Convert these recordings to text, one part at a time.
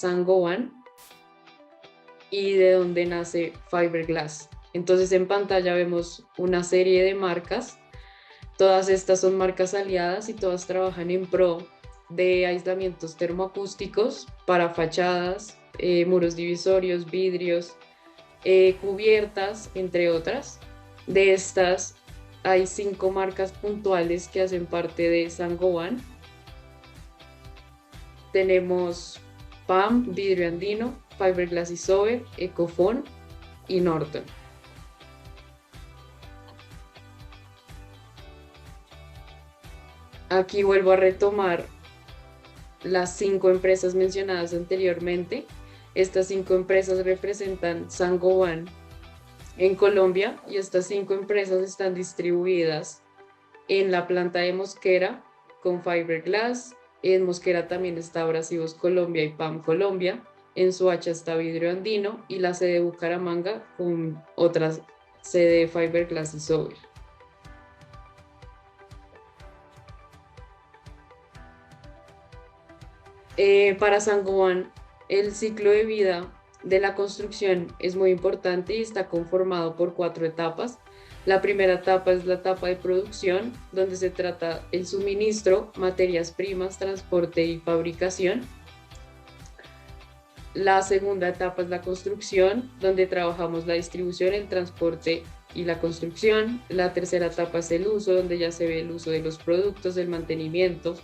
Saint-Gobain y de donde nace Fiberglass. Entonces en pantalla vemos una serie de marcas. Todas estas son marcas aliadas y todas trabajan en pro de aislamientos termoacústicos para fachadas, muros divisorios, vidrios, cubiertas, entre otras. De estas hay 5 marcas puntuales que hacen parte de Saint-Gobain. Tenemos PAM, Vidrio Andino, Fiberglass Isover, Ecofon y Norton. Aquí vuelvo a retomar las 5 empresas mencionadas anteriormente. Estas 5 empresas representan Saint-Gobain en Colombia y estas 5 empresas están distribuidas en la planta de Mosquera con Fiberglass. En Mosquera también está Abrasivos Colombia y PAM Colombia. En Soacha está Vidrio Andino y la sede de Bucaramanga con otra sede de Fiberglass y Sober. Para Saint-Gobain, el ciclo de vida de la construcción es muy importante y está conformado por 4 etapas. La primera etapa es la etapa de producción, donde se trata el suministro, materias primas, transporte y fabricación. La segunda etapa es la construcción, donde trabajamos la distribución, el transporte y la construcción. La tercera etapa es el uso, donde ya se ve el uso de los productos, el mantenimiento,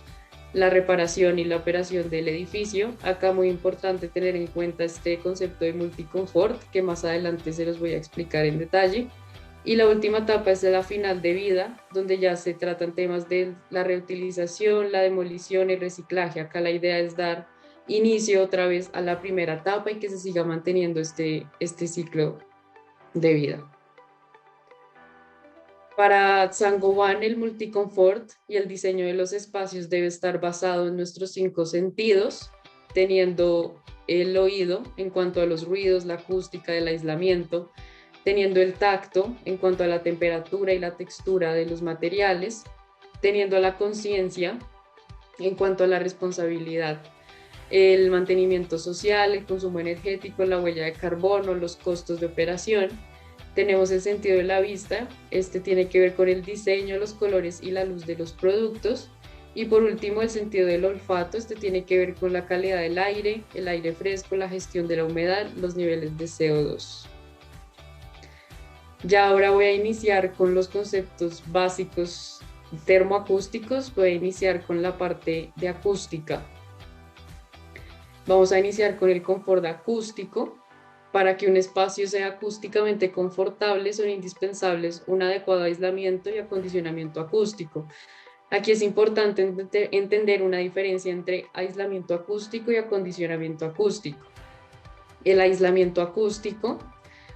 la reparación y la operación del edificio. Acá muy importante tener en cuenta este concepto de multiconfort, que más adelante se los voy a explicar en detalle. Y la última etapa es la final de vida, donde ya se tratan temas de la reutilización, la demolición y el reciclaje. Acá la idea es dar inicio otra vez a la primera etapa y que se siga manteniendo este ciclo de vida. Para Saint-Gobain, el multiconfort y el diseño de los espacios debe estar basado en nuestros 5 sentidos, teniendo el oído en cuanto a los ruidos, la acústica, el aislamiento, teniendo el tacto en cuanto a la temperatura y la textura de los materiales, teniendo la conciencia en cuanto a la responsabilidad, el mantenimiento social, el consumo energético, la huella de carbono, los costos de operación. Tenemos el sentido de la vista, este tiene que ver con el diseño, los colores y la luz de los productos. Y por último, el sentido del olfato, este tiene que ver con la calidad del aire, el aire fresco, la gestión de la humedad, los niveles de CO2. Ya ahora voy a iniciar con los conceptos básicos termoacústicos, voy a iniciar con la parte de acústica. Vamos a iniciar con el confort acústico. Para que un espacio sea acústicamente confortable son indispensables un adecuado aislamiento y acondicionamiento acústico. Aquí es importante entender una diferencia entre aislamiento acústico y acondicionamiento acústico. El aislamiento acústico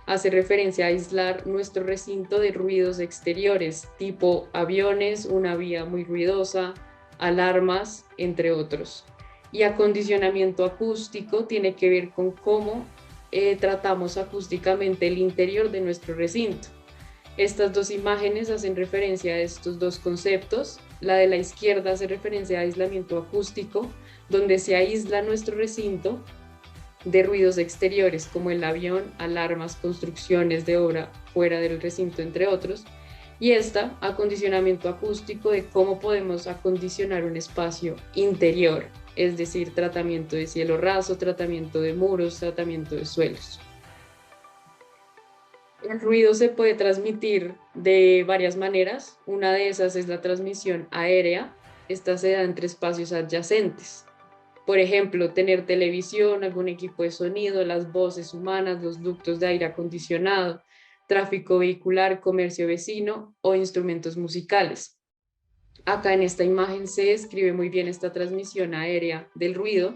hace referencia a aislar nuestro recinto de ruidos exteriores, tipo aviones, una vía muy ruidosa, alarmas, entre otros. Y acondicionamiento acústico tiene que ver con cómo tratamos acústicamente el interior de nuestro recinto. Estas 2 imágenes hacen referencia a estos 2 conceptos. La de la izquierda hace referencia a aislamiento acústico, donde se aísla nuestro recinto de ruidos exteriores como el avión, alarmas, construcciones de obra fuera del recinto, entre otros. Y esta, acondicionamiento acústico, de cómo podemos acondicionar un espacio interior, es decir, tratamiento de cielo raso, tratamiento de muros, tratamiento de suelos. El ruido se puede transmitir de varias maneras. Una de esas es la transmisión aérea. Esta se da entre espacios adyacentes. Por ejemplo, tener televisión, algún equipo de sonido, las voces humanas, los ductos de aire acondicionado, tráfico vehicular, comercio vecino o instrumentos musicales. Acá en esta imagen se describe muy bien esta transmisión aérea del ruido,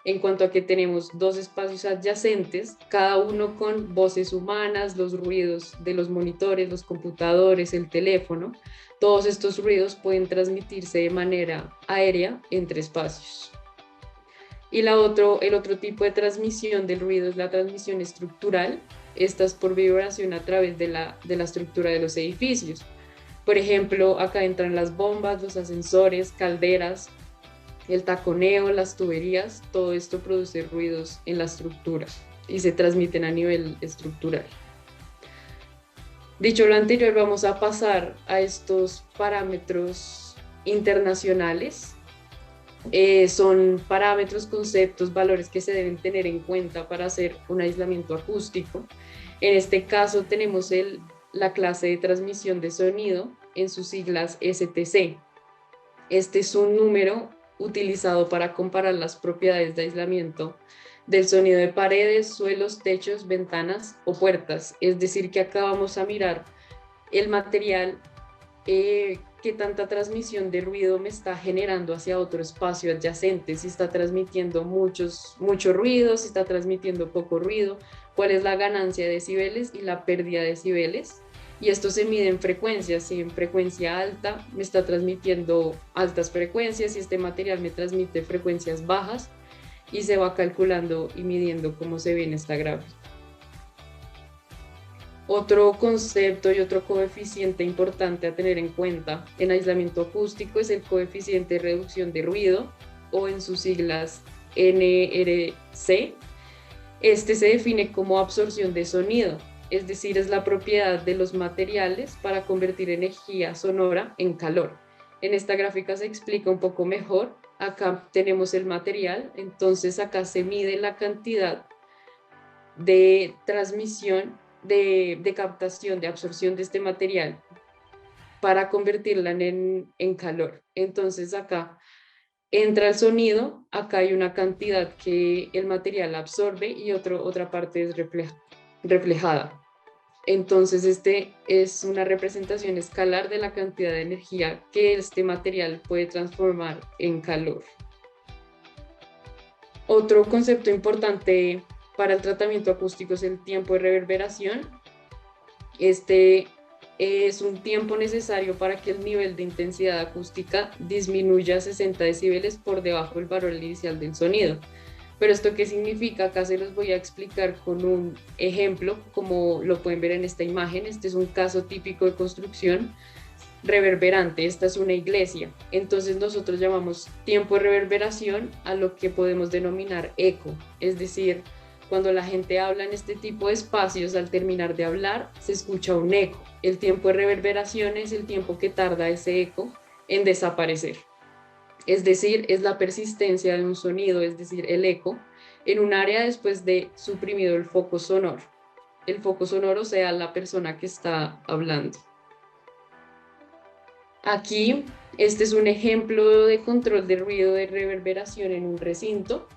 en cuanto a que tenemos 2 espacios adyacentes, cada uno con voces humanas, los ruidos de los monitores, los computadores, el teléfono. Todos estos ruidos pueden transmitirse de manera aérea entre espacios. Y el otro tipo de transmisión del ruido es la transmisión estructural. Esta es por vibración a través de la estructura de los edificios. Por ejemplo, acá entran las bombas, los ascensores, calderas, el taconeo, las tuberías, todo esto produce ruidos en la estructura y se transmiten a nivel estructural. Dicho lo anterior, vamos a pasar a estos parámetros internacionales. Son parámetros, conceptos, valores que se deben tener en cuenta para hacer un aislamiento acústico. En este caso tenemos la clase de transmisión de sonido, en sus siglas STC. Este es un número utilizado para comparar las propiedades de aislamiento del sonido de paredes, suelos, techos, ventanas o puertas. Es decir, que acá vamos a mirar el material, qué tanta transmisión de ruido me está generando hacia otro espacio adyacente, si está transmitiendo mucho ruido, si está transmitiendo poco ruido, cuál es la ganancia de decibeles y la pérdida de decibeles. Y esto se mide en frecuencias. Si en frecuencia alta me está transmitiendo altas frecuencias, y este material me transmite frecuencias bajas, y se va calculando y midiendo como se ve en esta gráfica. Otro concepto y otro coeficiente importante a tener en cuenta en aislamiento acústico es el coeficiente de reducción de ruido, o en sus siglas NRC. Este se define como absorción de sonido, es decir, es la propiedad de los materiales para convertir energía sonora en calor. En esta gráfica se explica un poco mejor. Acá tenemos el material, entonces acá se mide la cantidad de transmisión, de captación, de absorción de este material para convertirla en calor. Entonces acá entra el sonido, acá hay una cantidad que el material absorbe y otra parte es reflejada. Entonces este es una representación escalar de la cantidad de energía que este material puede transformar en calor. Otro concepto importante para el tratamiento acústico es el tiempo de reverberación. Este es un tiempo necesario para que el nivel de intensidad acústica disminuya a 60 decibeles por debajo del valor inicial del sonido. Pero ¿esto qué significa? Acá se los voy a explicar con un ejemplo, como lo pueden ver en esta imagen. Este es un caso típico de construcción reverberante. Esta es una iglesia. Entonces nosotros llamamos tiempo de reverberación a lo que podemos denominar eco, es decir, cuando la gente habla en este tipo de espacios, al terminar de hablar, se escucha un eco. El tiempo de reverberación es el tiempo que tarda ese eco en desaparecer. Es decir, es la persistencia de un sonido, es decir, el eco, en un área después de suprimido el foco sonoro. El foco sonoro sea la persona que está hablando. Aquí, este es un ejemplo de control de ruido de reverberación en un recinto.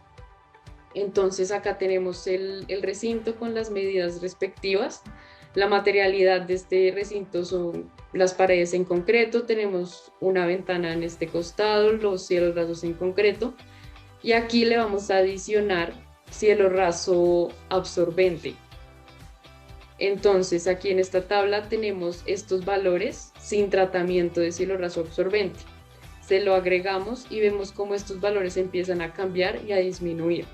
Entonces acá tenemos el recinto con las medidas respectivas. La materialidad de este recinto son las paredes en concreto, tenemos una ventana en este costado, los cielos rasos en concreto, y aquí le vamos a adicionar cielo raso absorbente. Entonces aquí en esta tabla tenemos estos valores sin tratamiento de cielo raso absorbente. Se lo agregamos y vemos cómo estos valores empiezan a cambiar y a disminuir.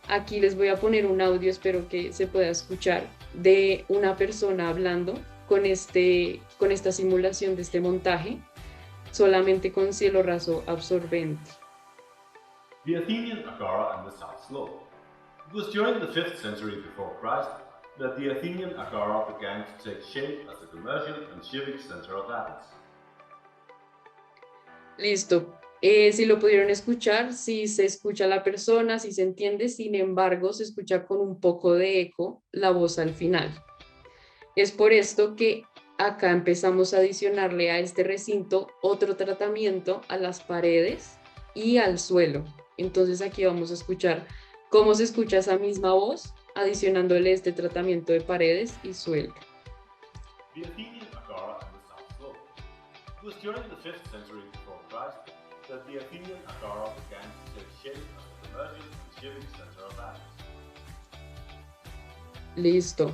Aquí les voy a poner un audio, espero que se pueda escuchar, de una persona hablando con esta simulación de este montaje, solamente con cielo raso absorbente. The Athenian Agora and the South Slope. It was during the 5th century before Christ that the Athenian Agora began to take shape as the commercial and civic center of Athens. Listo. Si lo pudieron escuchar, si se escucha la persona, si se entiende, sin embargo, se escucha con un poco de eco la voz al final. Es por esto que acá empezamos a adicionarle a este recinto otro tratamiento a las paredes y al suelo. Entonces aquí vamos a escuchar cómo se escucha esa misma voz, adicionándole este tratamiento de paredes y suelo. The Athenian Agora and the South Slope. It was during the 5th century before Christ that the Athenian Agora began to take shape as the commercial and civic center of Athens. Listo.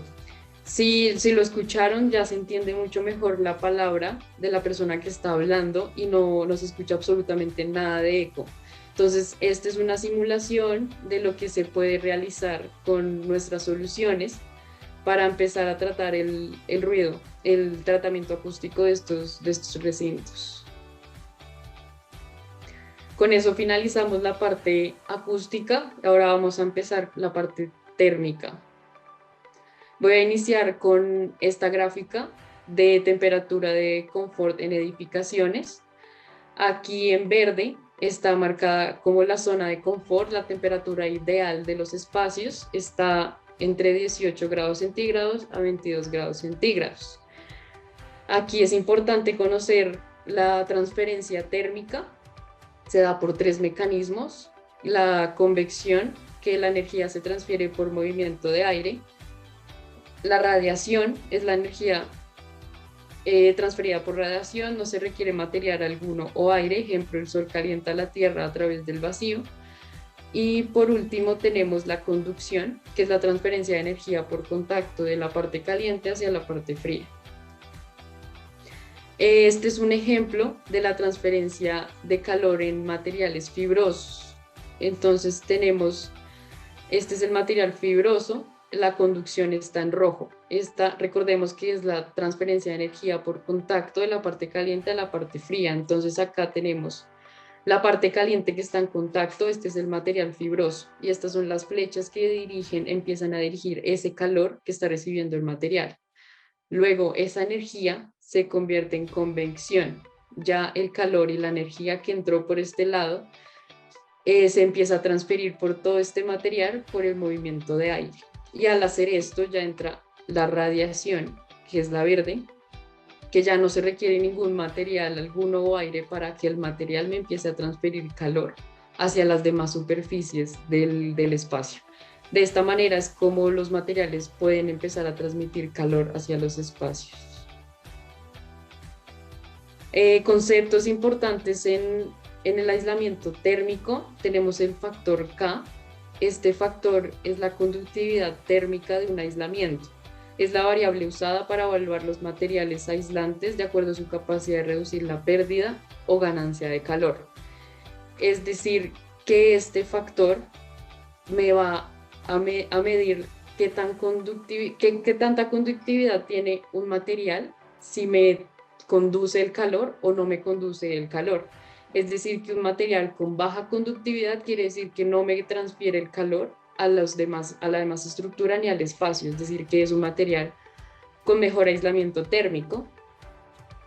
Si lo escucharon, ya se entiende mucho mejor la palabra de la persona que está hablando y no se escucha absolutamente nada de eco. Entonces, esta es una simulación de lo que se puede realizar con nuestras soluciones para empezar a tratar el ruido, el tratamiento acústico de estos recintos. Con eso finalizamos la parte acústica. Ahora vamos a empezar la parte térmica. Voy a iniciar con esta gráfica de temperatura de confort en edificaciones. Aquí en verde está marcada como la zona de confort, la temperatura ideal de los espacios está entre 18 grados centígrados a 22 grados centígrados. Aquí es importante conocer la transferencia térmica, se da por tres mecanismos: la convección, que la energía se transfiere por movimiento de aire; la radiación es la energía transferida por radiación, no se requiere material alguno o aire, ejemplo, el sol calienta la tierra a través del vacío; y por último tenemos la conducción, que es la transferencia de energía por contacto de la parte caliente hacia la parte fría. Este es un ejemplo de la transferencia de calor en materiales fibrosos. Entonces este es el material fibroso, la conducción está en rojo. Esta, recordemos que es la transferencia de energía por contacto de la parte caliente a la parte fría. Entonces acá tenemos la parte caliente que está en contacto, este es el material fibroso, y estas son las flechas que empiezan a dirigir ese calor que está recibiendo el material. Luego esa energía se convierte en convección. Ya el calor y la energía que entró por este lado se empieza a transferir por todo este material por el movimiento de aire. Y al hacer esto ya entra la radiación, que es la verde, que ya no se requiere ningún material alguno o aire para que el material me empiece a transferir calor hacia las demás superficies del espacio. De esta manera es como los materiales pueden empezar a transmitir calor hacia los espacios. Conceptos importantes en el aislamiento térmico, tenemos el factor K. Este factor es la conductividad térmica de un aislamiento. Es la variable usada para evaluar los materiales aislantes de acuerdo a su capacidad de reducir la pérdida o ganancia de calor. Es decir, que este factor me va a medir qué tanta conductividad tiene un material, si me conduce el calor o no me conduce el calor. Es decir, que un material con baja conductividad quiere decir que no me transfiere el calor a la demás estructura ni al espacio, es decir, que es un material con mejor aislamiento térmico,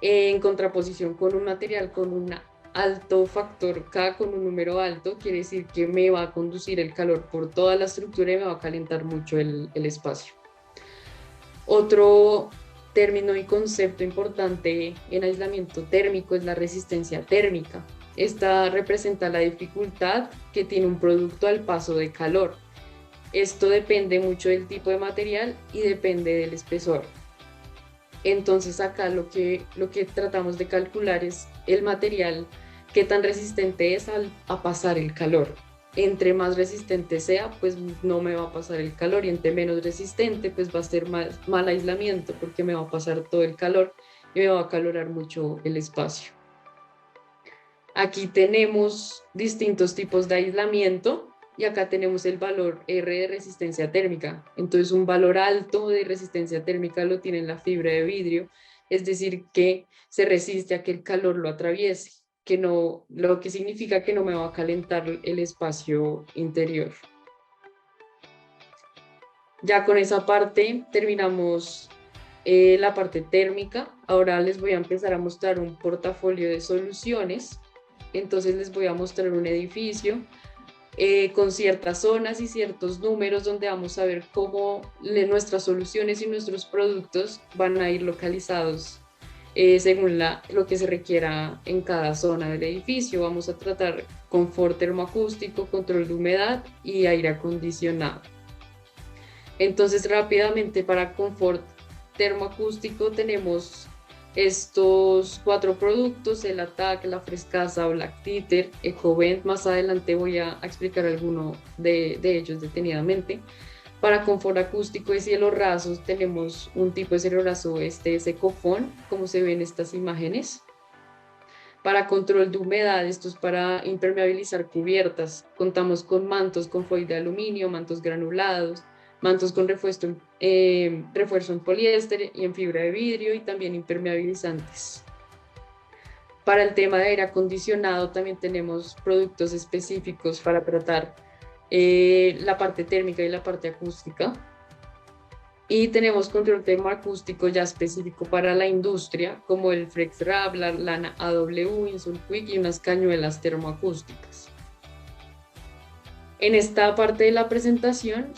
en contraposición con un material con un alto factor K, con un número alto, quiere decir que me va a conducir el calor por toda la estructura y me va a calentar mucho el espacio. Otro término y concepto importante en aislamiento térmico es la resistencia térmica. Esta representa la dificultad que tiene un producto al paso de calor. Esto depende mucho del tipo de material y depende del espesor. Entonces acá lo que tratamos de calcular es el material, qué tan resistente es a pasar el calor. Entre más resistente sea, pues no me va a pasar el calor, y entre menos resistente, pues va a ser mal aislamiento, porque me va a pasar todo el calor y me va a acalorar mucho el espacio. Aquí tenemos distintos tipos de aislamiento y acá tenemos el valor R de resistencia térmica. Entonces un valor alto de resistencia térmica lo tiene la fibra de vidrio, es decir, que se resiste a que el calor lo atraviese, lo que significa que no me va a calentar el espacio interior. Ya con esa parte terminamos la parte térmica. Ahora les voy a empezar a mostrar un portafolio de soluciones. Entonces les voy a mostrar un edificio con ciertas zonas y ciertos números donde vamos a ver cómo nuestras soluciones y nuestros productos van a ir localizados según lo que se requiera en cada zona del edificio. Vamos a tratar confort termoacústico, control de humedad y aire acondicionado. Entonces rápidamente, para confort termoacústico tenemos estos 4 productos: el ATAC, la Frescasa o Lactiter, Ecovent. Más adelante voy a explicar alguno de ellos detenidamente. Para confort acústico de cielos rasos tenemos un tipo de cielo raso, este es Ecofon, como se ven en estas imágenes. Para control de humedad, esto es para impermeabilizar cubiertas. Contamos con mantos con foil de aluminio, mantos granulados, mantos con refuerzo en poliéster y en fibra de vidrio, y también impermeabilizantes. Para el tema de aire acondicionado también tenemos productos específicos para tratar la parte térmica y la parte acústica. Y tenemos control termoacústico ya específico para la industria, como el FlexWrap, la lana AW, Insulquick y unas cañuelas termoacústicas. En esta parte de la presentación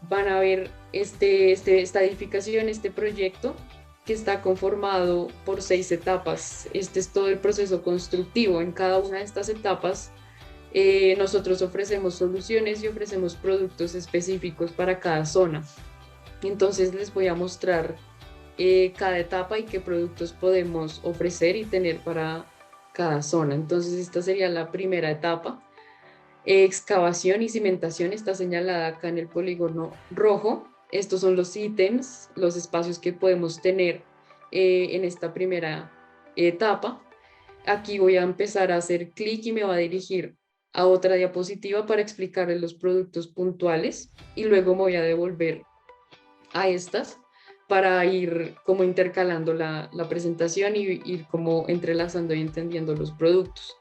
van a ver esta edificación, este proyecto, que está conformado por 6 etapas. Este es todo el proceso constructivo. En cada una de estas etapas nosotros ofrecemos soluciones y ofrecemos productos específicos para cada zona. Entonces les voy a mostrar cada etapa y qué productos podemos ofrecer y tener para cada zona. Entonces esta sería la primera etapa. Excavación y cimentación está señalada acá en el polígono rojo. Estos son los ítems, los espacios que podemos tener en esta primera etapa. Aquí voy a empezar a hacer clic y me va a dirigir a otra diapositiva para explicarles los productos puntuales y luego me voy a devolver a estas para ir como intercalando la presentación y ir como entrelazando y entendiendo los productos.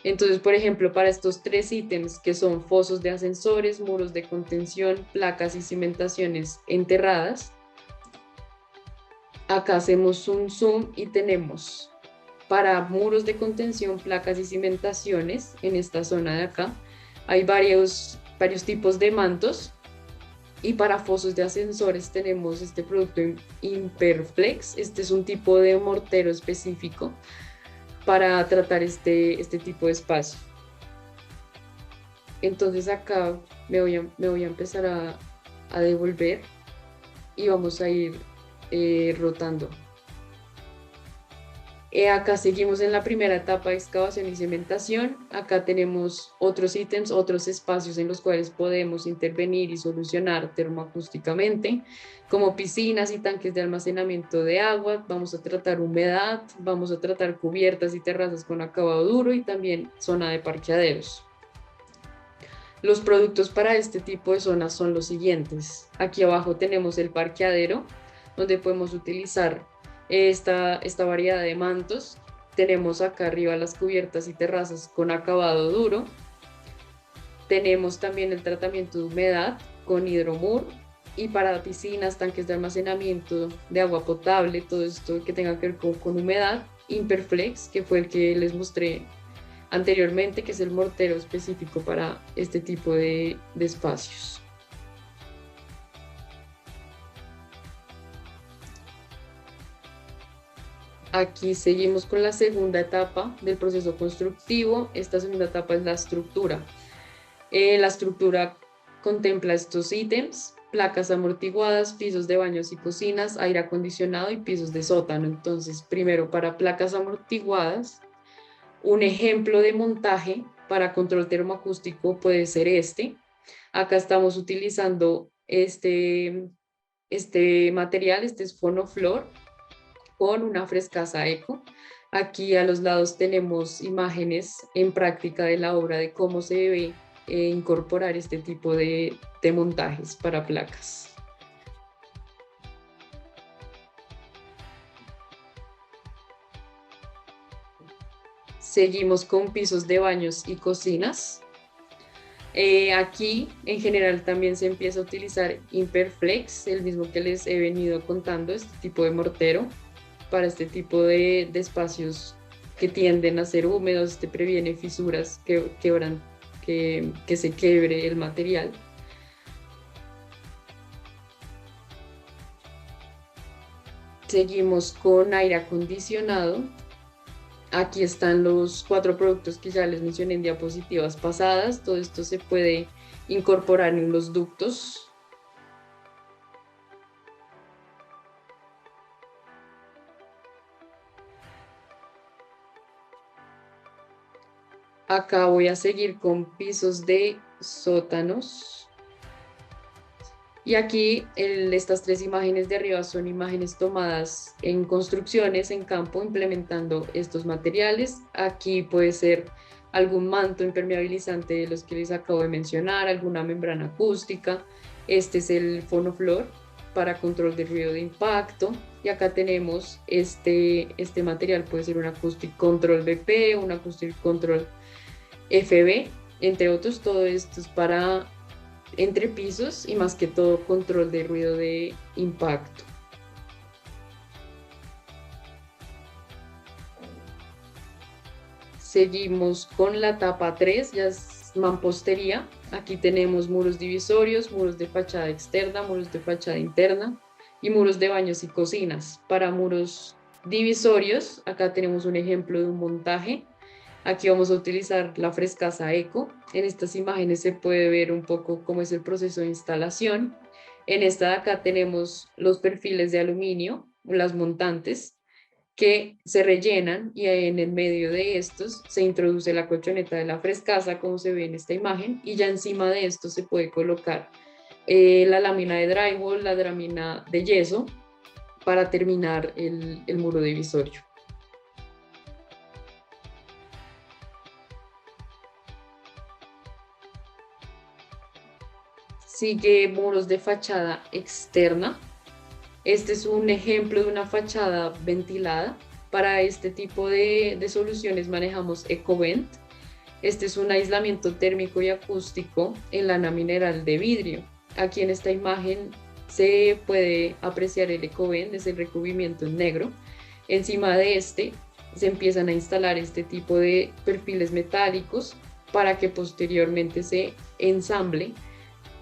Entonces, por ejemplo, para estos 3 ítems que son fosos de ascensores, muros de contención, placas y cimentaciones enterradas, acá hacemos un zoom y tenemos para muros de contención, placas y cimentaciones en esta zona de acá. Hay varios tipos de mantos. Y para fosos de ascensores tenemos este producto Imperflex. Este es un tipo de mortero específico para tratar este tipo de espacio. Entonces acá me voy a empezar a devolver y vamos a ir rotando. Acá seguimos en la primera etapa de excavación y cimentación. Acá tenemos otros ítems, otros espacios en los cuales podemos intervenir y solucionar termoacústicamente, como piscinas y tanques de almacenamiento de agua. Vamos a tratar humedad, vamos a tratar cubiertas y terrazas con acabado duro y también zona de parqueaderos. Los productos para este tipo de zonas son los siguientes. Aquí abajo tenemos el parqueadero, donde podemos utilizar esta variedad de mantos. Tenemos acá arriba las cubiertas y terrazas con acabado duro. Tenemos también el tratamiento de humedad con hidromur, y para piscinas, tanques de almacenamiento de agua potable, todo esto que tenga que ver con humedad, Imperflex, que fue el que les mostré anteriormente, que es el mortero específico para este tipo de espacios. Aquí seguimos con la segunda etapa del proceso constructivo. Esta segunda etapa es la estructura. La estructura contempla estos ítems: placas amortiguadas, pisos de baños y cocinas, aire acondicionado y pisos de sótano. Entonces, primero, para placas amortiguadas, un ejemplo de montaje para control termoacústico puede ser este. Acá estamos utilizando este material, este es Fonoflor, con una frescasa eco. Aquí a los lados tenemos imágenes en práctica de la obra de cómo se debe incorporar este tipo de montajes para placas. Seguimos con pisos de baños y cocinas. Aquí en general también se empieza a utilizar Imperflex, el mismo que les he venido contando, este tipo de mortero para este tipo de espacios que tienden a ser húmedos. Previene fisuras que se quiebre el material. Seguimos con aire acondicionado. Aquí están los 4 productos que ya les mencioné en diapositivas pasadas. Todo esto se puede incorporar en los ductos. Acá voy a seguir con pisos de sótanos. Y aquí estas 3 imágenes de arriba son imágenes tomadas en construcciones en campo implementando estos materiales. Aquí puede ser algún manto impermeabilizante de los que les acabo de mencionar, alguna membrana acústica. Este es el Fonoflor para control de ruido de impacto. Y acá tenemos este material, puede ser un Acoustic Control BP, un Acoustic Control FB, entre otros. Todo esto es para entrepisos y más que todo control de ruido de impacto. Seguimos con la etapa 3, ya es mampostería. Aquí tenemos muros divisorios, muros de fachada externa, muros de fachada interna y muros de baños y cocinas. Para muros divisorios, acá tenemos un ejemplo de un montaje. Aquí vamos a utilizar la frescasa Eco. En estas imágenes se puede ver un poco cómo es el proceso de instalación. En esta de acá tenemos los perfiles de aluminio, las montantes, que se rellenan y en el medio de estos se introduce la colchoneta de la frescasa, como se ve en esta imagen, y ya encima de esto se puede colocar la lámina de drywall, la lámina de yeso, para terminar el muro divisorio. Sigue muros de fachada externa. Este es un ejemplo de una fachada ventilada. Para este tipo de soluciones manejamos EcoVent. Este es un aislamiento térmico y acústico en lana mineral de vidrio. Aquí en esta imagen se puede apreciar el EcoVent, es el recubrimiento en negro. Encima de este se empiezan a instalar este tipo de perfiles metálicos para que posteriormente se ensamble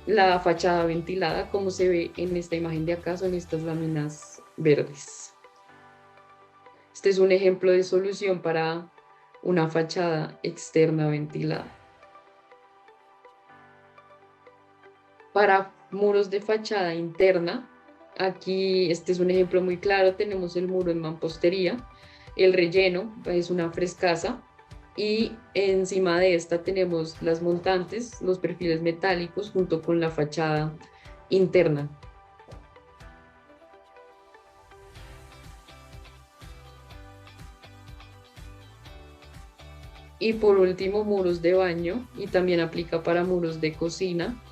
la fachada ventilada, como se ve en esta imagen de acá, son estas láminas verdes. Este es un ejemplo de solución para una fachada externa ventilada. Para muros de fachada interna, aquí este es un ejemplo muy claro, tenemos el muro en mampostería, el relleno es una frescasa, y encima de esta tenemos las montantes, los perfiles metálicos junto con la fachada interna. Y por último, muros de baño, y también aplica para muros de cocina.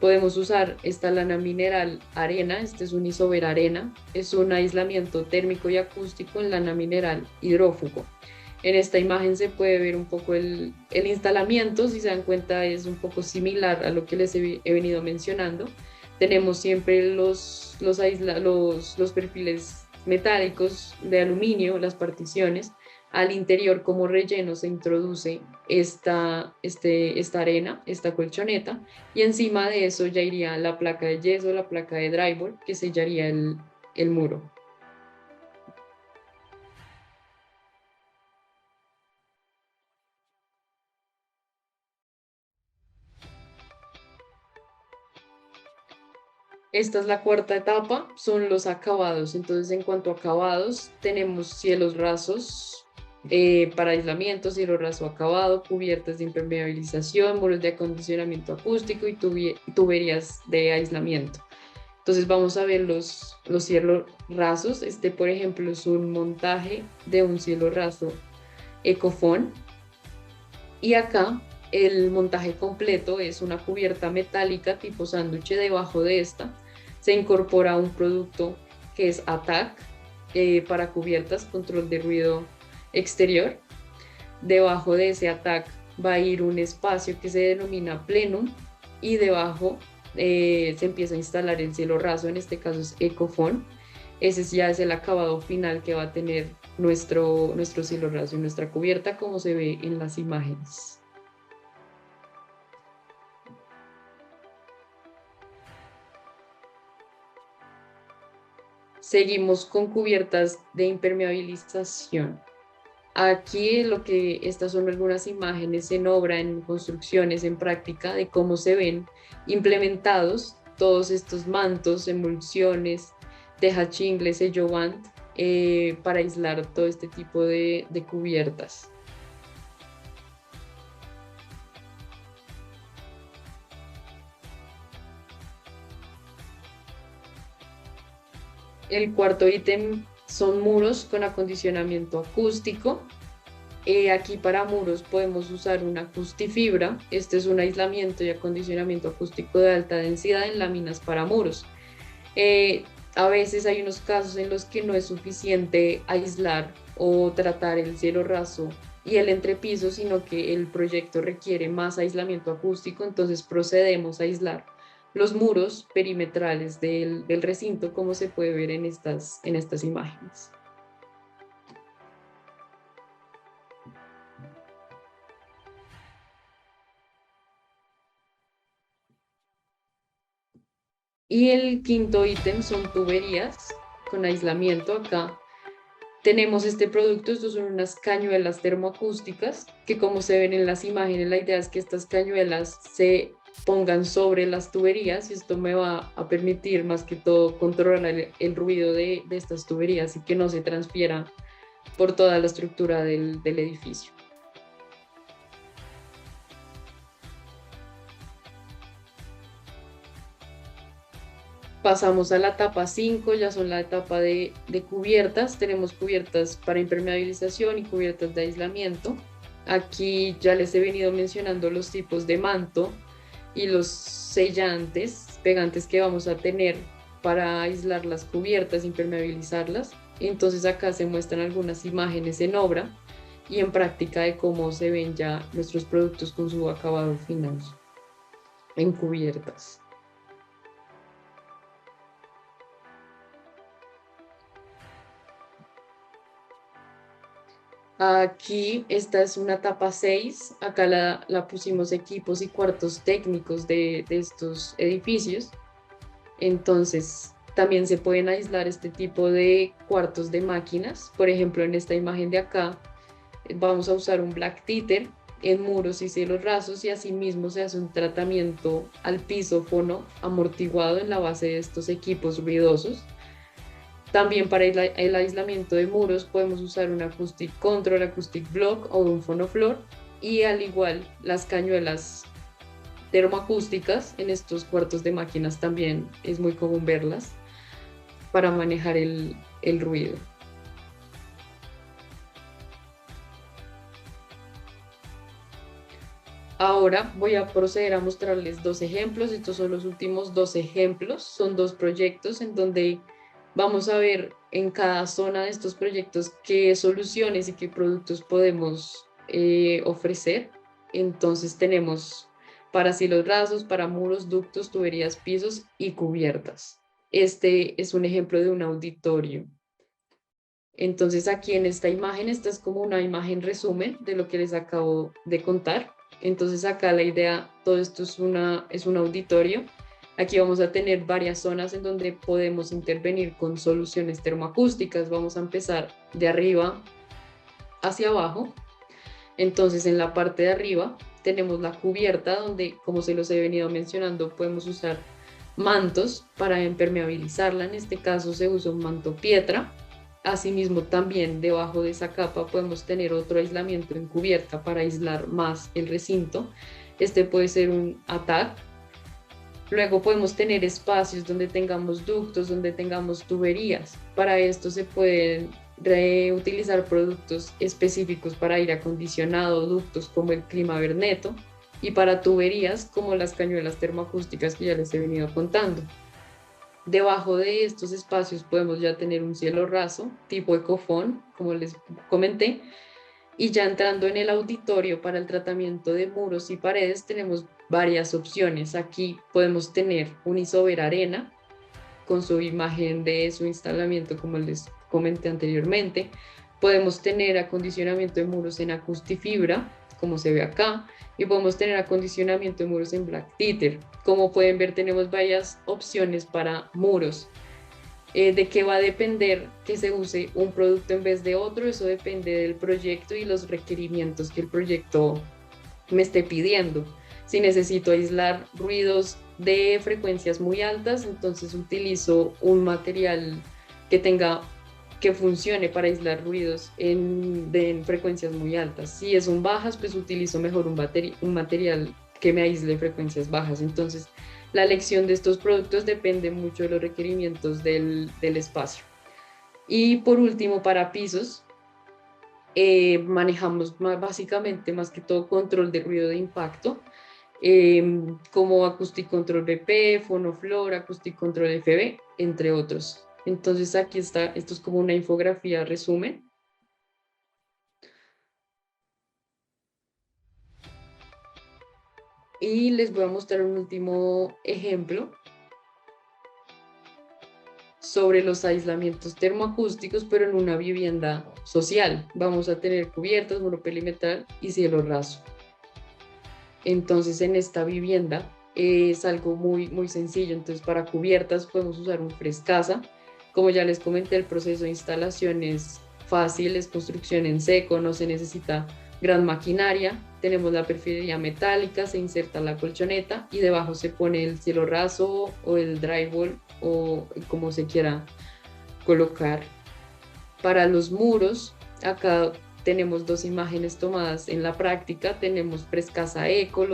Podemos usar esta lana mineral arena, este es un isover arena, es un aislamiento térmico y acústico en lana mineral hidrófugo. En esta imagen se puede ver un poco el instalamiento, si se dan cuenta es un poco similar a lo que les he venido mencionando. Tenemos siempre los perfiles metálicos de aluminio, las particiones. Al interior como relleno se introduce esta arena, esta colchoneta, y encima de eso ya iría la placa de yeso, la placa de drywall, que sellaría el muro. Esta es la cuarta etapa, son los acabados. Entonces, en cuanto a acabados, tenemos cielos rasos para aislamiento, cielo raso acabado, cubiertas de impermeabilización, muros de acondicionamiento acústico y tuberías de aislamiento. Entonces, vamos a ver los cielos rasos. Este, por ejemplo, es un montaje de un cielo raso Ecofon. Y acá el montaje completo es una cubierta metálica tipo sándwich. Debajo de esta se incorpora un producto que es ATAC para cubiertas, control de ruido exterior. Debajo de ese ATAC va a ir un espacio que se denomina plenum y debajo se empieza a instalar el cielo raso, en este caso es Ecofon. Ese ya es el acabado final que va a tener nuestro cielo raso y nuestra cubierta, como se ve en las imágenes. Seguimos con cubiertas de impermeabilización. Aquí estas son algunas imágenes en obra, en construcciones, en práctica, de cómo se ven implementados todos estos mantos, emulsiones, teja chingle, sello band, para aislar todo este tipo de cubiertas. El cuarto ítem son muros con acondicionamiento acústico. Aquí para muros podemos usar una acustifibra. Este es un aislamiento y acondicionamiento acústico de alta densidad en láminas para muros. Eh, a veces hay unos casos en los que no es suficiente aislar o tratar el cielo raso y el entrepiso, sino que el proyecto requiere más aislamiento acústico, entonces procedemos a aislar los muros perimetrales del recinto, como se puede ver en estas imágenes. Y el quinto ítem son tuberías con aislamiento. Acá tenemos este producto, estos son unas cañuelas termoacústicas que, como se ven en las imágenes, la idea es que estas cañuelas se pongan sobre las tuberías y esto me va a permitir más que todo controlar el ruido de estas tuberías y que no se transfiera por toda la estructura del edificio. Pasamos a la etapa 5, ya son la etapa de cubiertas. Tenemos cubiertas para impermeabilización y cubiertas de aislamiento. Aquí ya les he venido mencionando los tipos de manto y los sellantes, pegantes que vamos a tener para aislar las cubiertas, impermeabilizarlas. Entonces acá se muestran algunas imágenes en obra y en práctica de cómo se ven ya nuestros productos con su acabado final en cubiertas. Aquí esta es una etapa 6, acá la pusimos equipos y cuartos técnicos de estos edificios. Entonces también se pueden aislar este tipo de cuartos de máquinas. Por ejemplo, en esta imagen de acá vamos a usar un black títer en muros y cielos rasos y asimismo se hace un tratamiento al piso fono amortiguado en la base de estos equipos ruidosos. También para el aislamiento de muros podemos usar un acoustic control, acoustic block o un fonoflor y al igual las cañuelas termoacústicas en estos cuartos de máquinas también es muy común verlas para manejar el ruido. Ahora voy a proceder a mostrarles dos ejemplos. Estos son los últimos dos ejemplos. Son dos proyectos en donde vamos a ver en cada zona de estos proyectos qué soluciones y qué productos podemos ofrecer. Entonces tenemos para cielos rasos, para muros, ductos, tuberías, pisos y cubiertas. Este es un ejemplo de un auditorio. Entonces aquí en esta imagen, esta es como una imagen resumen de lo que les acabo de contar. Entonces acá la idea, todo esto es un auditorio. Aquí vamos a tener varias zonas en donde podemos intervenir con soluciones termoacústicas. Vamos a empezar de arriba hacia abajo. Entonces en la parte de arriba tenemos la cubierta donde, como se los he venido mencionando, podemos usar mantos para impermeabilizarla. En este caso se usa un manto pietra. Asimismo, también debajo de esa capa podemos tener otro aislamiento en cubierta para aislar más el recinto. Este puede ser un ATAC. Luego podemos tener espacios donde tengamos ductos, donde tengamos tuberías. Para esto se pueden reutilizar productos específicos para aire acondicionado, ductos como el Climaverneto y para tuberías como las cañuelas termoacústicas que ya les he venido contando. Debajo de estos espacios podemos ya tener un cielo raso tipo ecofón, como les comenté, y ya entrando en el auditorio para el tratamiento de muros y paredes tenemos varias opciones. Aquí podemos tener un isover arena con su imagen de su instalamiento como les comenté anteriormente. Podemos tener acondicionamiento de muros en acustifibra, como se ve acá, y podemos tener acondicionamiento de muros en black títer. Como pueden ver, tenemos varias opciones para muros. ¿De qué va a depender que se use un producto en vez de otro? Eso depende del proyecto y los requerimientos que el proyecto me esté pidiendo. Si necesito aislar ruidos de frecuencias muy altas, entonces utilizo un material que funcione para aislar ruidos de frecuencias muy altas. Si son bajas, pues utilizo mejor un material que me aísle frecuencias bajas. Entonces, la elección de estos productos depende mucho de los requerimientos del espacio. Y por último, para pisos, manejamos básicamente más que todo control de ruido de impacto. como Acoustic Control BP, Fonoflor, Acoustic Control FB, entre otros. Entonces aquí está, esto es como una infografía resumen. Y les voy a mostrar un último ejemplo sobre los aislamientos termoacústicos, pero en una vivienda social. Vamos a tener cubiertas, muro perimetral y cielo raso. Entonces, en esta vivienda es algo muy sencillo. Entonces, para cubiertas podemos usar un frescasa. Como ya les comenté, el proceso de instalación es fácil, es construcción en seco, no se necesita gran maquinaria. Tenemos la perfilería metálica, se inserta la colchoneta y debajo se pone el cielo raso o el drywall o como se quiera colocar. Para los muros, acá tenemos dos imágenes tomadas en la práctica. Tenemos Frescasa Eco,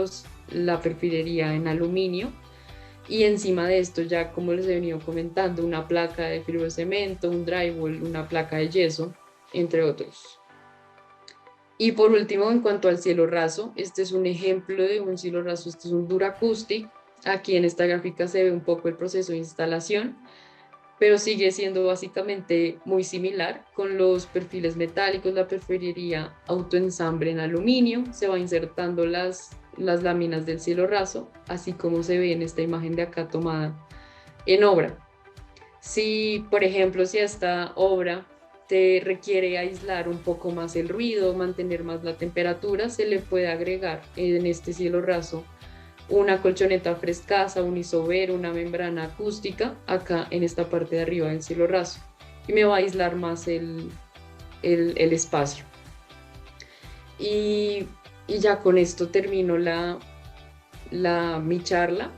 la perfilería en aluminio, y encima de esto, ya como les he venido comentando, una placa de fibrocemento, un drywall, una placa de yeso, entre otros. Y por último, en cuanto al cielo raso, este es un ejemplo de un cielo raso, este es un Duracoustic. Aquí en esta gráfica se ve un poco el proceso de instalación, pero sigue siendo básicamente muy similar con los perfiles metálicos, la perfilería autoensamble en aluminio, se va insertando las láminas del cielo raso, así como se ve en esta imagen de acá tomada en obra. Si, por ejemplo, si esta obra te requiere aislar un poco más el ruido, mantener más la temperatura, se le puede agregar en este cielo raso una colchoneta frescasa, un isover, una membrana acústica, acá en esta parte de arriba del cielo raso, y me va a aislar más el espacio. Y ya con esto termino mi charla.